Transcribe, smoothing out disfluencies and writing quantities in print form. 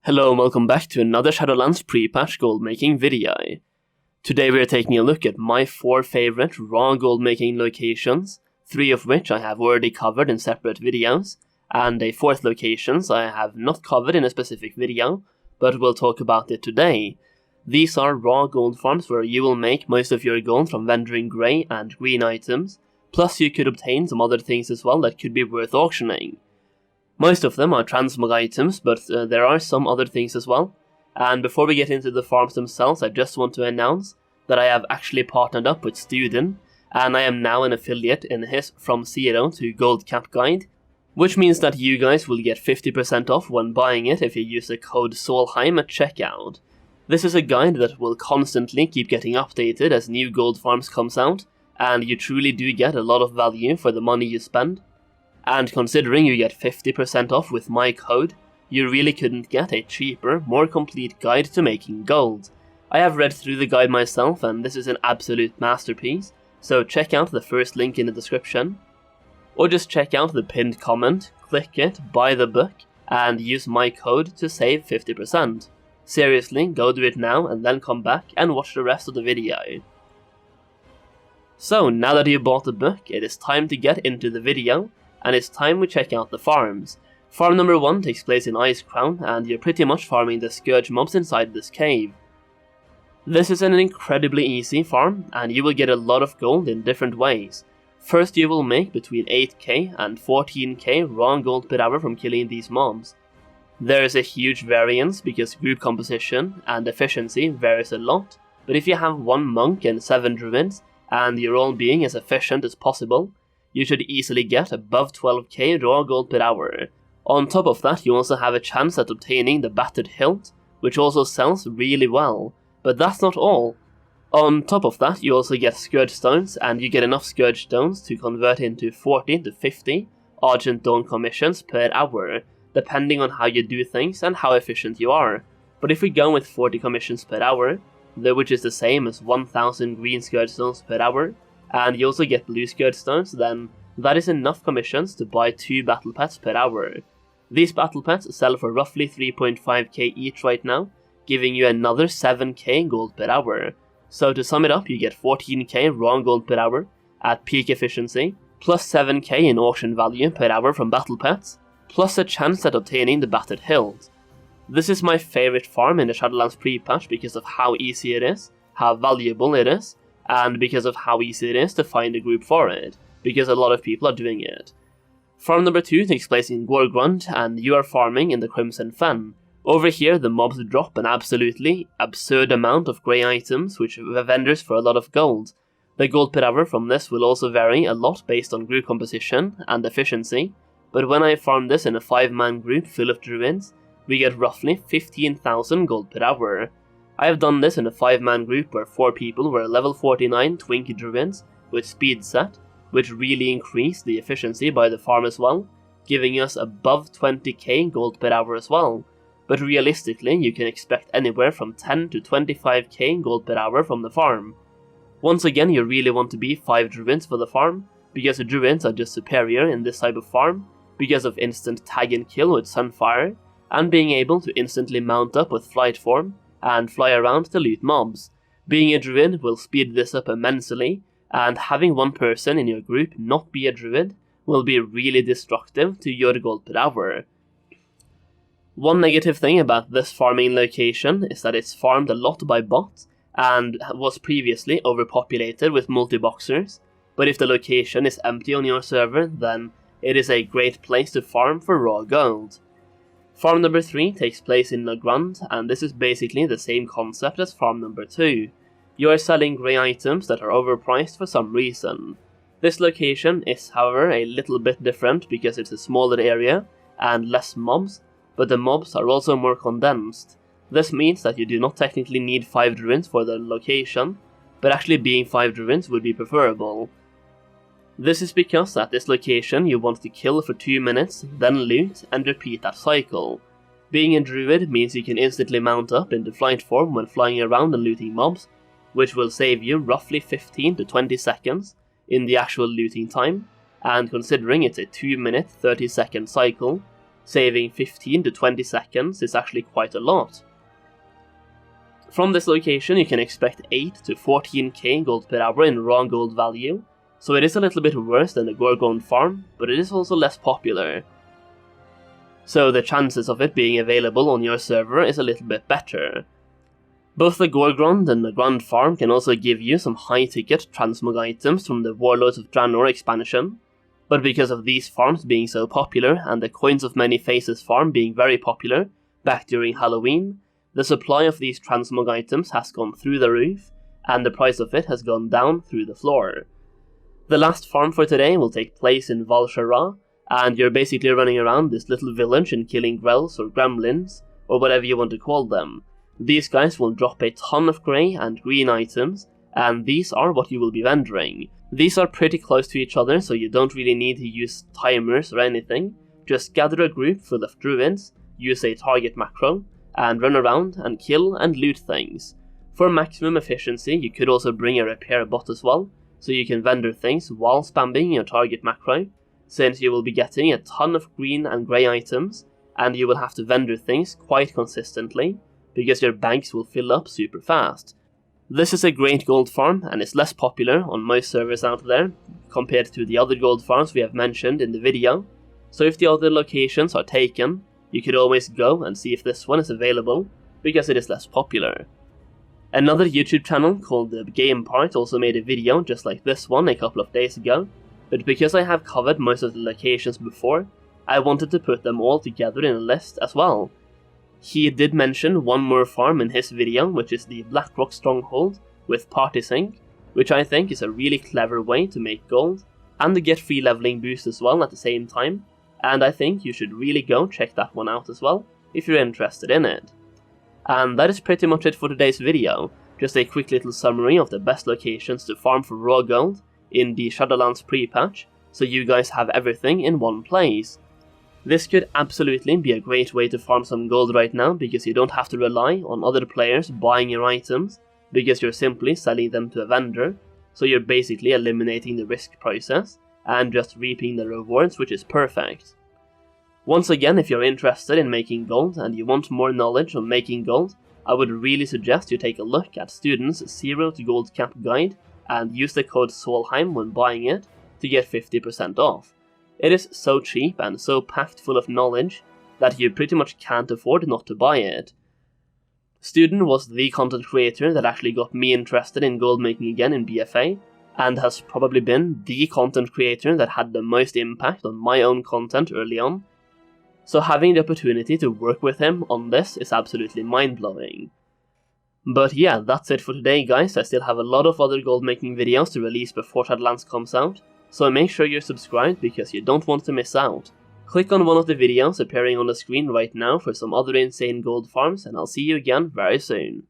Hello and welcome back to another Shadowlands Prepatch Goldmaking video. Today we are taking a look at my 4 favourite raw goldmaking locations, 3 of which I have already covered in separate videos, and a 4th location I have not covered in a specific video, but we'll talk about it today. These are raw gold farms where you will make most of your gold from vending grey and green items, plus you could obtain some other things as well that could be worth auctioning. Most of them are transmog items, but there are some other things as well. And before we get into the farms themselves, I just want to announce that I have actually partnered up with Studen, and I am now an affiliate in his From Zero to Gold Cap guide, which means that you guys will get 50% off when buying it if you use the code Solheim at checkout. This is a guide that will constantly keep getting updated as new gold farms comes out, and you truly do get a lot of value for the money you spend. And considering you get 50% off with my code, you really couldn't get a cheaper, more complete guide to making gold. I have read through the guide myself and this is an absolute masterpiece, so check out the first link in the description. Or just check out the pinned comment, click it, buy the book, and use my code to save 50%. Seriously, go do it now and then come back and watch the rest of the video. So now that you bought the book, it is time to get into the video. And it's time we check out the farms. Farm number 1 takes place in Icecrown, and you're pretty much farming the Scourge mobs inside this cave. This is an incredibly easy farm, and you will get a lot of gold in different ways. First you will make between 8k and 14k raw gold per hour from killing these mobs. There is a huge variance because group composition and efficiency varies a lot, but if you have 1 monk and 7 druids, and you're all being as efficient as possible, you should easily get above 12k raw gold per hour. On top of that, you also have a chance at obtaining the battered hilt, which also sells really well. But that's not all. On top of that, you also get Scourgestones, and you get enough Scourgestones to convert into 40 to 50 Argent Dawn commissions per hour, depending on how you do things and how efficient you are. But if we go with 40 commissions per hour, which is the same as 1000 green Scourgestones per hour, and you also get blue Scourgestones, then that is enough commissions to buy 2 battle pets per hour. These battle pets sell for roughly 3.5k each right now, giving you another 7k gold per hour. So to sum it up, you get 14k raw gold per hour at peak efficiency, plus 7k in auction value per hour from battle pets, plus a chance at obtaining the battered hilt. This is my favorite farm in the Shadowlands Prepatch because of how easy it is, how valuable it is, and because of how easy it is to find a group for it, because a lot of people are doing it. Farm number 2 takes place in Gorgrond, and you are farming in the Crimson Fen. Over here the mobs drop an absolutely absurd amount of grey items, which vendors for a lot of gold. The gold per hour from this will also vary a lot based on group composition and efficiency, but when I farm this in a 5-man group full of druids, we get roughly 15,000 gold per hour. I have done this in a 5-man group where 4 people were level 49 Twinkie Druids with speed set, which really increased the efficiency by the farm as well, giving us above 20k gold per hour as well. But realistically, you can expect anywhere from 10 to 25k gold per hour from the farm. Once again, you really want to be 5 Druids for the farm, because the Druids are just superior in this type of farm, because of instant tag and kill with Sunfire, and being able to instantly mount up with flight form, and fly around to loot mobs. Being a druid will speed this up immensely, and having 1 person in your group not be a druid will be really destructive to your gold per hour. One negative thing about this farming location is that it's farmed a lot by bots, and was previously overpopulated with multi-boxers, but if the location is empty on your server, then it is a great place to farm for raw gold. Farm number 3 takes place in Nagrand, and this is basically the same concept as farm number 2. You are selling grey items that are overpriced for some reason. This location is however a little bit different because it's a smaller area and less mobs, but the mobs are also more condensed. This means that you do not technically need 5 druids for the location, but actually being 5 druids would be preferable. This is because at this location you want to kill for 2 minutes, then loot, and repeat that cycle. Being a druid means you can instantly mount up into flight form when flying around and looting mobs, which will save you roughly 15 to 20 seconds in the actual looting time, and considering it's a 2 minute 30 second cycle, saving 15 to 20 seconds is actually quite a lot. From this location you can expect 8 to 14k gold per hour in raw gold value, so it is a little bit worse than the Gorgrond farm, but it is also less popular. So the chances of it being available on your server is a little bit better. Both the Gorgrond and Nagrand farm can also give you some high-ticket transmog items from the Warlords of Draenor expansion, but because of these farms being so popular and the Coins of Many Faces farm being very popular back during Halloween, the supply of these transmog items has gone through the roof, and the price of it has gone down through the floor. The last farm for today will take place in Valsharra, and you're basically running around this little village and killing grells or gremlins, or whatever you want to call them. These guys will drop a ton of grey and green items, and these are what you will be vendoring. These are pretty close to each other, so you don't really need to use timers or anything. Just gather a group full of druids, use a target macro, and run around and kill and loot things. For maximum efficiency you could also bring a repair bot as well, so you can vendor things while spamming your target macro, since you will be getting a ton of green and grey items, and you will have to vendor things quite consistently, because your banks will fill up super fast. This is a great gold farm and is less popular on most servers out there compared to the other gold farms we have mentioned in the video, so if the other locations are taken, you could always go and see if this one is available, because it is less popular. Another YouTube channel called The Game Part also made a video just like this one a couple of days ago, but because I have covered most of the locations before, I wanted to put them all together in a list as well. He did mention one more farm in his video, which is the Blackrock Stronghold with Party Sync, which I think is a really clever way to make gold, and to get free leveling boost as well at the same time, and I think you should really go check that one out as well, if you're interested in it. And that is pretty much it for today's video, just a quick little summary of the best locations to farm for raw gold in the Shadowlands Prepatch, so you guys have everything in one place. This could absolutely be a great way to farm some gold right now, because you don't have to rely on other players buying your items, because you're simply selling them to a vendor, so you're basically eliminating the risk process, and just reaping the rewards, which is perfect. Once again, if you're interested in making gold, and you want more knowledge on making gold, I would really suggest you take a look at Studen's 0 to Gold Cap guide, and use the code Solheim when buying it, to get 50% off. It is so cheap and so packed full of knowledge that you pretty much can't afford not to buy it. Studen was the content creator that actually got me interested in gold making again in BFA, and has probably been the content creator that had the most impact on my own content early on, so having the opportunity to work with him on this is absolutely mind-blowing. But yeah, that's it for today guys. I still have a lot of other gold making videos to release before Shadowlands comes out, so make sure you're subscribed because you don't want to miss out. Click on one of the videos appearing on the screen right now for some other insane gold farms, and I'll see you again very soon.